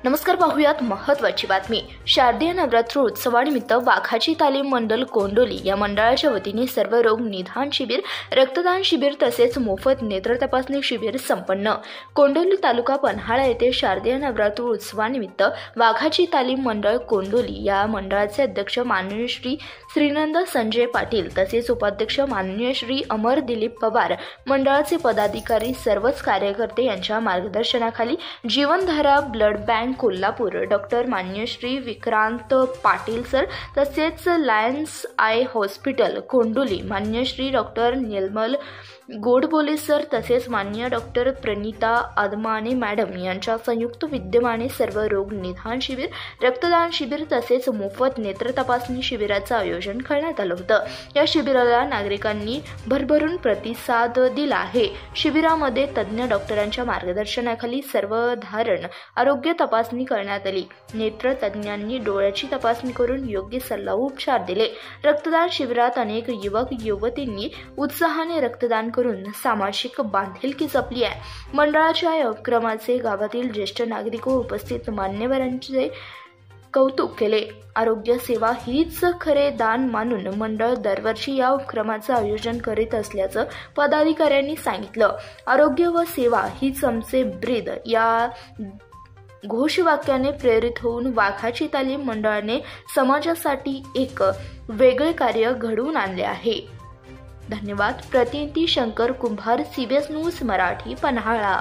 नमस्कार, पाहूयात महत्त्वाची बातमी। शारदीय नवरात्रोत्सवानिमित्त वाघाची तालीम मंडळ कोंडोली या मंडळाच्या वतीने सर्व रोग निदान शिबिर, रक्तदान शिबिर तसेच मोफत नेत्र तपासणी शिबिर संपन्न। कोंडोली तालुका पन्हाळा येथे शारदीय नवरात्रोत्सवानिमित्त वाघाची तालीम मंडळ कोंडोली या मंडळाचे अध्यक्ष माननीय श्री श्रीनंद संजय पाटील तसेच उपाध्यक्ष माननीय श्री अमर दिलीप पवार, मंडळाचे पदाधिकारी सर्वच कार्यकर्ते यांच्या मार्गदर्शनाखाली जीवनधारा ब्लड बँक कोल्हापूर, डॉक्टर मान्य श्री विक्रांत पाटील सर तसेच लायन्स आय हॉस्पिटल कोंडोली मान्य श्री डॉक्टर निर्मल गोडबोले सर तसेच मान्य डॉक्टर प्रणिता आदमाने मॅडम यांच्या संयुक्त विद्यमाने सर्व रोग निदान शिबिर, रक्तदान शिबिर तसेच मोफत नेत्र तपासणी शिबिराचं आयोजन करण्यात आलं होतं। या शिबिराला नागरिकांनी भरभरून प्रतिसाद दिला आहे। शिबिरामध्ये तज्ज्ञ डॉक्टरांच्या मार्गदर्शनाखाली सर्वधारण आरोग्य तपासणी करण्यात आली। नेत्र तज्ज्ञांनी डोळ्याची तपासणी करून योग्य सल्ला उपचार दिले। रक्तदान शिबिरात अनेक युवक युवतींनी उत्साहाने रक्तदान करून सामाजिक बांधिलकी जपली आहे। मंडळाच्या या उपक्रमाचे गावातील ज्येष्ठ नागरिक व उपस्थित मान्यवरांचे कौतुक केले। आरोग्य सेवा हीच खरे दान मानून मंडळ दरवर्षी या उपक्रमाचे आयोजन करीत असल्याचं पदाधिकाऱ्यांनी सांगितलं। आरोग्य व सेवा हीच आमचे ब्रीद या घोषवाक्याने प्रेरित होऊन वाघाची तालीम मंडळाने समाजासाठी एक वेगळे कार्य घडवून आणले आहे। धन्यवाद। प्रतिनिधी शंकर कुंभार, CBS न्यूज मराठी, पन्हाळा।